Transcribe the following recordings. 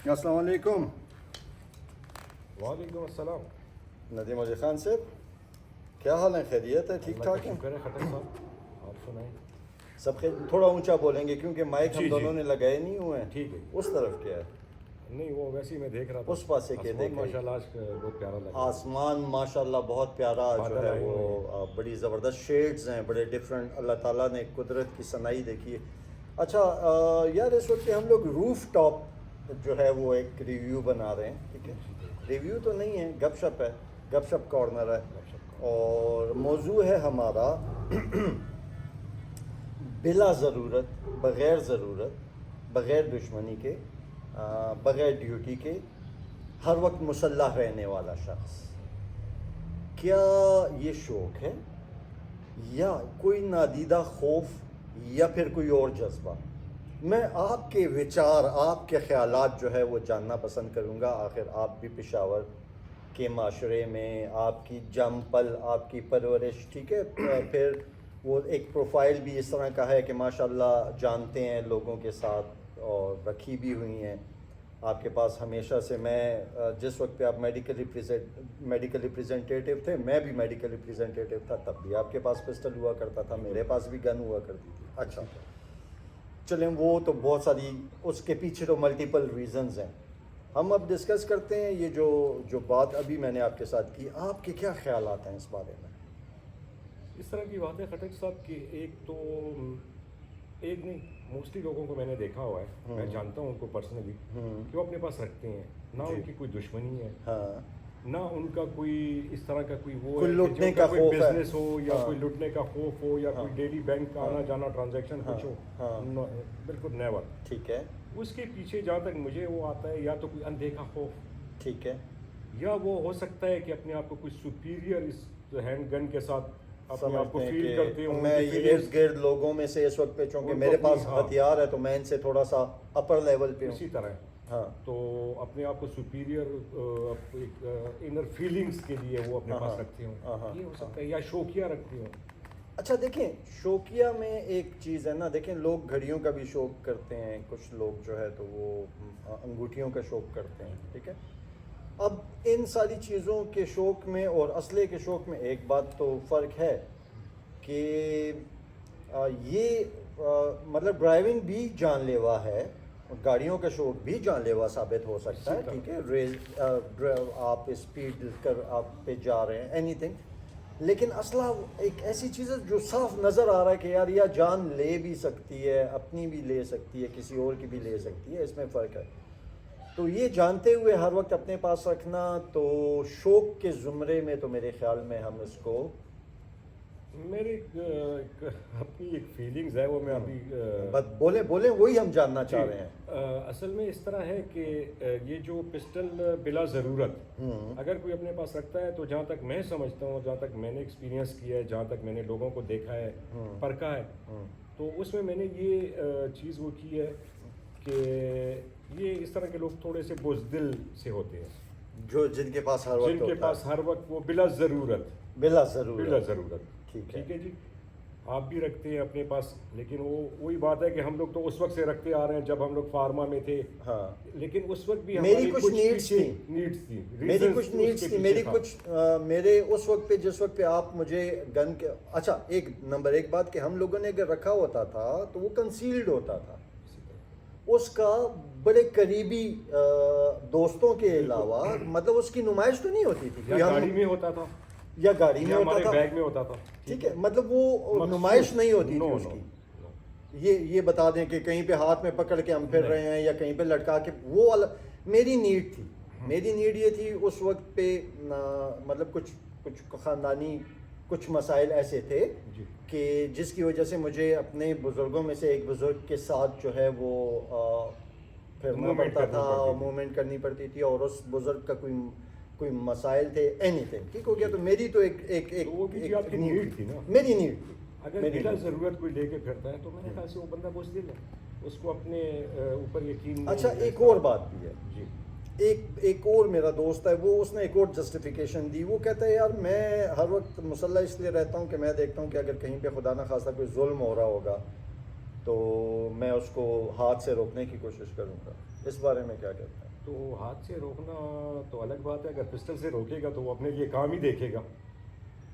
السلام علیکم. وعلیکم السلام. ندیم علی خان صاحب, کیا حال ہے؟ خیریت ہے؟ ٹھیک ٹھاک ہیں؟ شکر ہے خٹک صاحب, آپ سنائیں. سب خیر. تھوڑا اونچا بولیں گے کیونکہ مائک ہم جی دونوں نے لگائے نہیں ہوئے ہیں. ٹھیک ہے. اس طرف کیا ہے؟ نہیں وہ ویسے ہی میں دیکھ رہا تھا اس پاسے کے دیکھ ماشاء اللہ آج بہت پیارا لگا. آسمان ماشاءاللہ بہت پیارا جو ہے وہ بڑی زبردست شیڈز ہیں, بڑے ڈفرینٹ. اللہ تعالیٰ نے قدرت کی صنائی دیکھی ہے. اچھا یار, اس وقت ہم لوگ روف ٹاپ جو ہے وہ ایک ریویو بنا رہے ہیں. ٹھیک ہے, ریویو تو نہیں ہے, گپ شپ ہے, گپ شپ کارنر ہے. اور موضوع ہے ہمارا بلا ضرورت, بغیر ضرورت, بغیر دشمنی کے, بغیر ڈیوٹی کے ہر وقت مسلح رہنے والا شخص. کیا یہ شوق ہے یا کوئی نادیدہ خوف یا پھر کوئی اور جذبہ؟ میں آپ کے وچار, آپ کے خیالات جو ہے وہ جاننا پسند کروں گا. آخر آپ بھی پشاور کے معاشرے میں آپ کی جم پل, آپ کی پرورش, ٹھیک ہے, پھر وہ ایک پروفائل بھی اس طرح کا ہے کہ ماشاءاللہ جانتے ہیں لوگوں کے ساتھ اور رکھی بھی ہوئی ہیں. آپ کے پاس ہمیشہ سے, میں جس وقت پہ آپ میڈیکل ریپریزنٹیٹیو تھے, میں بھی میڈیکل ریپریزنٹیٹیو تھا, تب بھی آپ کے پاس پسٹل ہوا کرتا تھا, میرے پاس بھی گن ہوا کرتی تھی. اچھا چلیں, وہ تو بہت ساری, اس کے پیچھے تو ملٹیپل ریزنز ہیں. ہم اب ڈسکس کرتے ہیں یہ جو بات ابھی میں نے آپ کے ساتھ کی. آپ کے کیا خیالات ہیں اس بارے میں؟ اس طرح کی بات ہے خٹک صاحب کہ ایک نہیں, موسٹلی لوگوں کو میں نے دیکھا ہوا ہے, میں جانتا ہوں ان کو پرسنلی, کہ وہ اپنے پاس رکھتے ہیں. نہ ان کی کوئی دشمنی ہے, نہ ان کا کوئی اس طرح کا کوئی وہ لٹنے کا کوئی خوف ہے, بزنس ہو یا کوئی لٹنے کا خوف ہو یا کوئی ڈیلی بینک کا آنا جانا ٹرانزیکشن کچھ ہو. بالکل نیور. ٹھیک ہے. اس کے پیچھے جہاں تک مجھے وہ آتا ہے, یا تو کوئی اندیکھا خوف, ٹھیک ہے, یا وہ ہو سکتا ہے کہ اپنے آپ کو کوئی سپیریئر اس ہینڈ گن کے ساتھ اپنے آپ کو سمجھتے فیل ہیں کرتے کہ ہوں. میں یہ ارد گرد لوگوں میں سے اس وقت پہ, چونکہ میرے پاس ہتھیار ہے تو میں ان سے تھوڑا سا اپر لیول پہ ہوں. اسی طرح تو اپنے آپ کو سپیریئر انر فیلنگز کے لیے وہ اپنے پاس رکھتے ہوں. یہ ہو سکتا ہے, یا شوقیہ رکھتے ہوں. اچھا دیکھیں, شوقیہ میں ایک چیز ہے نا, دیکھیں لوگ گھڑیوں کا بھی شوق کرتے ہیں, کچھ لوگ جو ہے تو وہ انگوٹھیوں کا شوق کرتے ہیں. ٹھیک ہے, اب ان ساری چیزوں کے شوق میں اور اسلحے کے شوق میں ایک بات تو فرق ہے کہ یہ مطلب ڈرائیونگ بھی جان لیوا ہے, گاڑیوں کا شوق بھی جان لیوا ثابت ہو سکتا ہے. ٹھیک ہے, آپ اسپیڈ کر آپ پہ جا رہے ہیں, اینی تھنگ, لیکن اسلحہ ایک ایسی چیز ہے جو صاف نظر آ رہا ہے کہ یار یہ جان لے بھی سکتی ہے, اپنی بھی لے سکتی ہے, کسی اور کی بھی لے سکتی ہے, اس میں فرق ہے. تو یہ جانتے ہوئے ہر وقت اپنے پاس رکھنا تو شوق کے زمرے میں تو میرے خیال میں ہم اس کو, میری اپنی ایک فیلنگز ہے, وہ میں ابھی بولیں وہی ہم جاننا چاہ رہے ہیں. اصل میں اس طرح ہے کہ یہ جو پسٹل بلا ضرورت اگر کوئی اپنے پاس رکھتا ہے, تو جہاں تک میں سمجھتا ہوں, جہاں تک میں نے ایکسپیرینس کیا ہے, جہاں تک میں نے لوگوں کو دیکھا ہے, پرکھا ہے, تو اس میں نے یہ چیز وہ کی ہے کہ یہ اس طرح کے لوگ تھوڑے سے بزدل سے ہوتے ہیں, جن کے پاس ہر وقت وہ بلا ضرورت. ٹھیک ہے جی, آپ بھی رکھتے ہیں اپنے پاس, لیکن وہی بات ہے کہ ہم لوگ تو اس وقت سے رکھتے آ رہے ہیں جب ہم لوگ فارما میں تھے. لیکن اس وقت بھی میری کچھ نیڈس تھی, میرے اس وقت پہ, جس وقت پہ آپ مجھے گن کے, اچھا ایک نمبر ایک بات کہ ہم لوگوں نے اگر رکھا ہوتا تھا تو وہ کنسیلڈ ہوتا تھا, اس کا بڑے قریبی دوستوں کے علاوہ, مطلب اس کی نمائش تو نہیں ہوتی تھی, گاڑی میں ہوتا تھا یا گاڑی میں ہوتا تھا, بیگ میں ہوتا تھا. ٹھیک ہے, مطلب وہ نمائش نہیں ہوتی تھی اس کی. یہ بتا دیں کہ کہیں پہ ہاتھ میں پکڑ کے ہم پھر رہے ہیں یا کہیں پہ لٹکا کے, وہ میری نیڈ تھی. میری نیڈ یہ تھی اس وقت پہ, مطلب کچھ خاندانی کچھ مسائل ایسے تھے کہ جس کی وجہ سے مجھے اپنے بزرگوں میں سے ایک بزرگ کے ساتھ جو ہے وہ پھرنا پڑتا تھا, موومنٹ کرنی پڑتی تھی, اور اس بزرگ کا کوئی مسائل تھے, اینی تھنگ. ٹھیک ہو گیا, تو میری تو ایک نیڈ تھی نا, میری نیڈ تھی. اگر بلا ضرورت کوئی لے کے پھرتا ہے تو میرے خیال سے وہ بندہ بزدل ہے, اس کو اپنے اوپر یقین. اچھا ایک اور بات بھی ہے جی, ایک اور میرا دوست ہے, وہ اس نے ایک اور جسٹیفیکیشن دی. وہ کہتا ہے یار میں ہر وقت مسلح اس لیے رہتا ہوں کہ میں دیکھتا ہوں کہ اگر کہیں پہ خدا نہ خواستہ کوئی ظلم ہو رہا ہوگا تو میں اس کو ہاتھ سے روکنے کی کوشش کروں گا. اس بارے میں کیا کہتا ہے؟ تو ہاتھ سے روکنا تو الگ بات ہے، اگر پسٹل سے روکے گا تو وہ اپنے لیے کام ہی دیکھے گا.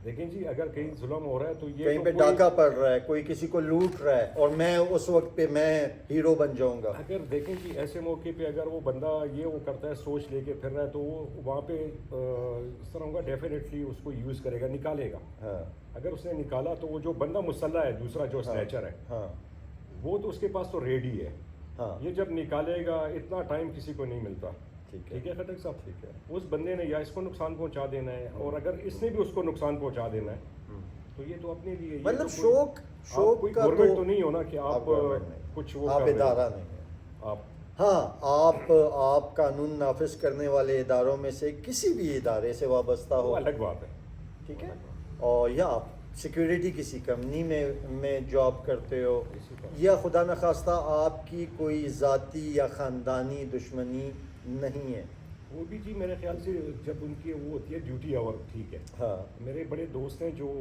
لیکن جی اگر کہیں ظلم ہو رہا ہے تو یہ کہیں تو پہ کوئی- ڈاکہ پڑ رہا ہے، کوئی کسی کو لوٹ رہا ہے، اور میں اس وقت پہ میں ہیرو بن جاؤں گا. اگر دیکھیں جی ایسے موقع پہ اگر وہ بندہ یہ وہ کرتا ہے، سوچ لے کے پھر رہا ہے، تو وہ وہاں پہ اس طرح ہوگا، ڈیفینیٹلی اس کو یوز کرے گا، نکالے گا. ہاں اگر اس نے نکالا تو وہ جو بندہ مسلح ہے دوسرا جو سنیچر ہے ہاں وہ تو اس کے پاس تو ریڈی ہے. ہاں یہ جب نکالے گا اتنا ٹائم کسی کو نہیں ملتا. ٹھیک ہے. ٹھیک ہے خٹک صاحب، ٹھیک ہے. اس بندے نے یا اس کو نقصان پہنچا دینا ہے، اور اگر اس نے بھی اس کو نقصان پہنچا دینا ہے تو یہ تو اپنے لیے، یہ مطلب تو کوئی- شوق آپ کوئی کا گورنمنٹ تو نہیں ہونا کہ آپ آپ گورنمنٹ نہیں، کچھ وہ آپ کر رہے ہو. ادارہ نہیں ہیں. آپ ہاں آپ قانون نافذ کرنے والے اداروں میں سے کسی بھی ادارے سے وابستہ وہ ہو، الگ بات ہے. ٹھیک ہے، اور یا آپ سیکیورٹی کسی کمپنی میں جاب کرتے ہو، اسی طرح. یا خدا نخواستہ آپ کی کوئی ذاتی یا خاندانی دشمنی نہیں ہے. وہ بھی جی میرے خیال سے جب ان کی وہ ہوتی ہے ڈیوٹی آور، ٹھیک ہے. ہاں میرے بڑے دوست ہیں جو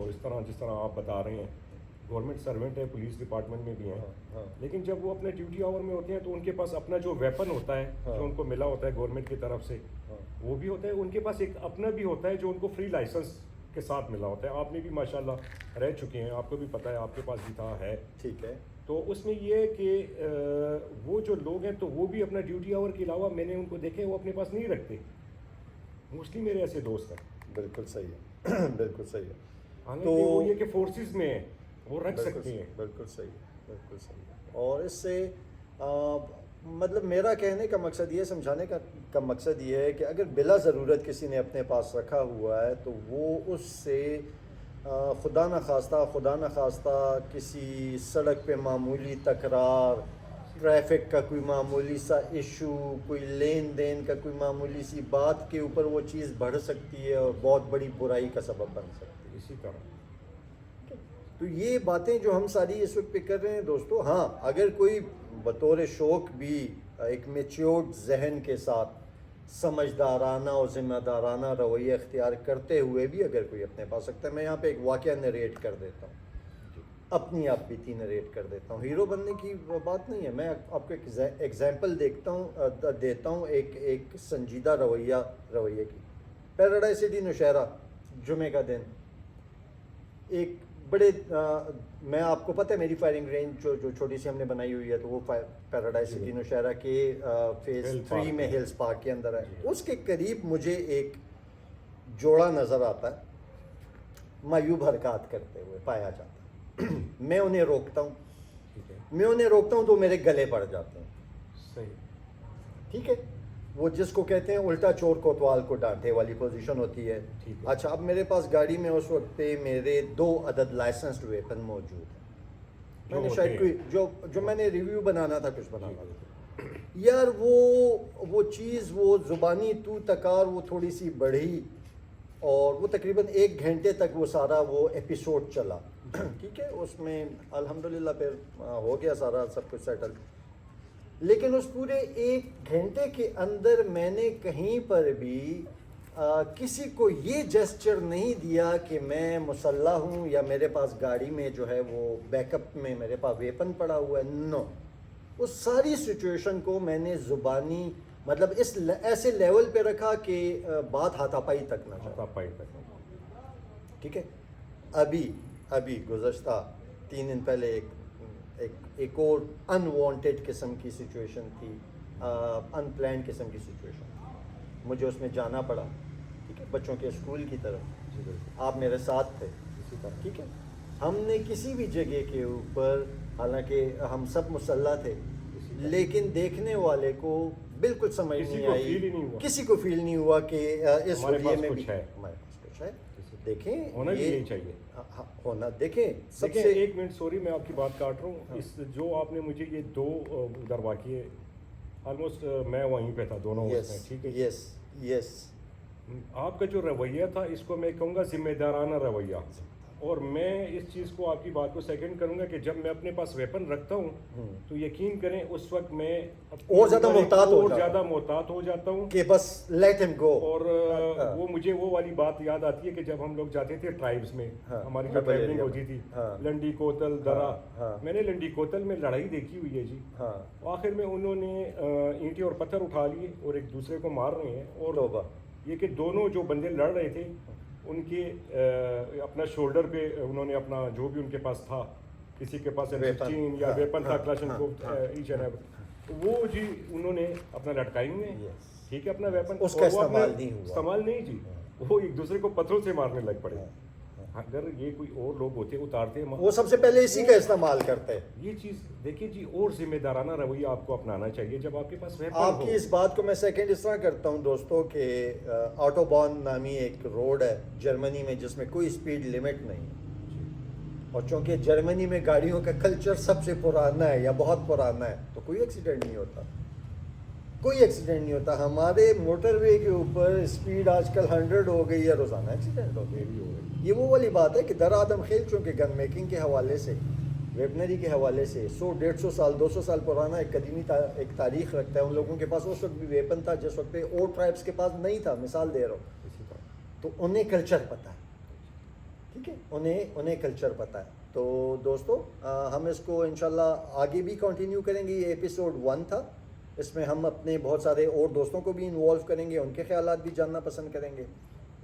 اس طرح جس طرح آپ بتا رہے ہیں گورنمنٹ سروینٹ ہے، پولیس ڈپارٹمنٹ میں بھی ہیں، ہاں لیکن جب وہ اپنے ڈیوٹی آور میں ہوتے ہیں تو ان کے پاس اپنا جو ویپن ہوتا ہے جو ان کو ملا ہوتا ہے گورنمنٹ کی طرف سے وہ بھی ہوتا ہے. ان کے پاس ایک اپنا بھی ہوتا ہے جو ان کو فری لائسنس کے ساتھ ملا ہوتا ہے. آپ نے بھی ماشاءاللہ رہ چکے ہیں، آپ کو بھی پتہ ہے، آپ کے پاس بھی تھا ہے. ٹھیک ہے. تو اس میں یہ ہے کہ وہ جو لوگ ہیں تو وہ بھی اپنا ڈیوٹی آور کے علاوہ میں نے ان کو دیکھے وہ اپنے پاس نہیں رکھتے. موسٹلی میرے ایسے دوست ہیں. بالکل صحیح ہے. بالکل صحیح ہے. حالانکہ وہ یہ کہ فورسز میں ہیں وہ رکھ سکتے ہیں. بالکل صحیح ہے. بالکل صحیح ہے. اور اس سے مطلب میرا کہنے کا مقصد یہ، سمجھانے کا مقصد یہ ہے کہ اگر بلا ضرورت کسی نے اپنے پاس رکھا ہوا ہے تو وہ اس سے خدا نخواستہ کسی سڑک پہ معمولی تکرار، ٹریفک کا کوئی معمولی سا ایشو، کوئی لین دین کا کوئی معمولی سی بات کے اوپر وہ چیز بڑھ سکتی ہے اور بہت بڑی برائی کا سبب بن سکتی ہے. اسی طرح تو یہ باتیں جو ہم ساری اس وقت پہ کر رہے ہیں دوستو، ہاں اگر کوئی بطور شوق بھی ایک میچیورڈ ذہن کے ساتھ سمجھدارانہ اور ذمہ دارانہ رویہ اختیار کرتے ہوئے بھی اگر کوئی اپنے پاس رکھتا ہے، میں یہاں پہ ایک واقعہ نریٹ کر دیتا ہوں، اپنی آپ بیتی نریٹ کر دیتا ہوں. ہیرو بننے کی بات نہیں ہے، میں آپ کو ایک ایگزامپل دیتا ہوں ایک سنجیدہ رویے کی. پیراڈائز سٹی نوشہرہ، جمعے کا دن، ایک بڑے میں آپ کو پتہ ہے میری فائرنگ رینج جو چھوٹی سی ہم نے بنائی ہوئی ہے تو وہ پیراڈائز سٹی نوشہرہ کے فیز 3 میں ہلز پارک کے اندر ہے. اس کے قریب مجھے ایک جوڑا نظر آتا ہے، معیوب حرکات کرتے ہوئے پایا جاتا ہے. میں انہیں روکتا ہوں تو میرے گلے پڑ جاتے ہیں. صحیح. ٹھیک ہے، وہ جس کو کہتے ہیں الٹا چور کوتوال کو ڈانٹے والی پوزیشن ہوتی ہے. اچھا، اب میرے پاس گاڑی میں اس وقت پہ میرے 2 عدد لائسنسڈ ویپن موجود ہیں. میں نے شاید کوئی جو میں نے ریویو بنانا تھا، کچھ بنانا تھا یار، وہ چیز، وہ زبانی تو تکار وہ تھوڑی سی بڑھی اور وہ تقریباً 1 گھنٹے تک وہ سارا وہ ایپیسوڈ چلا. ٹھیک ہے، اس میں الحمدللہ پھر ہو گیا سارا سب کچھ سیٹل. لیکن اس پورے 1 گھنٹے کے اندر میں نے کہیں پر بھی کسی کو یہ جیسچر نہیں دیا کہ میں مسلح ہوں یا میرے پاس گاڑی میں جو ہے وہ بیک اپ میں میرے پاس ویپن پڑا ہوا ہے. نو، اس ساری سچویشن کو میں نے زبانی مطلب اس ایسے لیول پہ رکھا کہ بات ہاتھا پائی تک نہ جائے. ٹھیک ہے. ابھی گزشتہ 3 دن پہلے ایک اور انوانٹیڈ قسم کی سچویشن تھی، ان پلانڈ قسم کی سچویشن تھی. مجھے اس میں جانا پڑا. ٹھیک ہے، بچوں کے اسکول کی طرف. آپ میرے ساتھ تھے. ٹھیک ہے، ہم نے کسی بھی جگہ کے اوپر، حالانکہ ہم سب مسلح تھے، لیکن دیکھنے والے کو بالکل سمجھ نہیں آئی، کسی کو فیل نہیں ہوا کہ اس رویے میں بھی ہمارے پاس کچھ ہے. دیکھیں، ہونا بھی نہیں چاہیے ہونا. دیکھیں سب سے 1 منٹ، سوری میں آپ کی بات کاٹ رہا ہوں. اس جو آپ نے مجھے یہ 2 ادھر واقعے، آلموسٹ میں وہیں پہ تھا دونوں میں. ٹھیک ہے. یس آپ کا جو رویہ تھا اس کو میں کہوں گا ذمہ دارانہ رویہ. اور میں اس چیز کو آپ کی بات کو سیکنڈ کروں گا کہ جب میں اپنے پاس ویپن رکھتا ہوں تو یقین کریں اس وقت میں اور زیادہ محتاط ہو اور جاتا زیادہ محتاط ہو جاتا ہوں کہ بس لیٹ ہم گو. اور وہ مجھے وہ والی بات یاد آتی ہے کہ جب ہم لوگ جاتے تھے ٹرائبس میں ہماری جو ٹریولنگ ہوتی تھی لنڈی کوتل درا میں نے لنڈی کوتل میں لڑائی دیکھی ہوئی ہے جی. آخر میں انہوں نے اینٹیں اور پتھر اٹھا لیے اور ایک دوسرے کو مار رہے ہیں اور یہ کہ دونوں جو بندے لڑ رہے تھے ان کے اپنا شولڈر پہ انہوں نے اپنا جو بھی ان کے پاس تھا کسی کے پاس M16 یا ویپن تھا کلاشنکوف ایچ اینڈ ایوری وہ جی انہوں نے اپنا لٹکائی ہوئے ہیں ٹھیک ہے اپنا ویپن اس کا استعمال نہیں جی وہ ایک دوسرے کو پتھروں سے مارنے لگ پڑے. اگر یہ کوئی اور لوگ ہوتے اتارتے وہ سب سے پہلے اسی کا استعمال کرتے. یہ چیز دیکھیے جی اور ذمہ دارانہ رویہ آپ کو اپنانا چاہیے جب آپ کے پاس ویپن آپ کی اس بات کو میں سیکنڈ اس طرح کرتا ہوں دوستوں کہ آٹوبان نامی ایک روڈ ہے جرمنی میں جس میں کوئی اسپیڈ لمٹ نہیں اور چونکہ جرمنی میں گاڑیوں کا کلچر سب سے پرانا ہے یا بہت پرانا ہے تو کوئی ایکسیڈنٹ نہیں ہوتا ہمارے موٹر وے کے اوپر اسپیڈ آج کل 100 ہو گئی ہے روزانہ ایکسیڈنٹ ہو گئی. یہ وہ والی بات ہے کہ در آدم خیل چونکہ گن میکنگ کے حوالے سے ویپنری کے حوالے سے 100-150 سال 200 سال پرانا ایک قدیمی ایک تاریخ رکھتا ہے. ان لوگوں کے پاس اس وقت بھی ویپن تھا جس وقت پہ اور ٹرائبس کے پاس نہیں تھا. مثال دے رہا ہوں تو انہیں کلچر پتہ ہے ٹھیک ہے انہیں کلچر پتہ ہے. تو دوستو ہم اس کو انشاءاللہ آگے بھی کنٹینیو کریں گے. یہ ایپیسوڈ 1 تھا. اس میں ہم اپنے بہت سارے اور دوستوں کو بھی انوالو کریں گے ان کے خیالات بھی جاننا پسند کریں گے.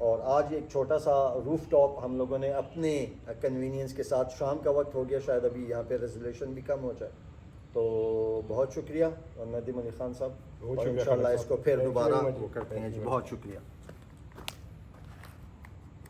اور آج ایک چھوٹا سا روف ٹاپ ہم لوگوں نے اپنے کنوینئنس کے ساتھ شام کا وقت ہو گیا شاید ابھی یہاں پہ ریزولیشن بھی کم ہو جائے تو بہت شکریہ ندیم علی خان صاحب اور انشاءاللہ اس کو پھر دوبارہ وہ کرتے ہیں جی. بہت شکریہ.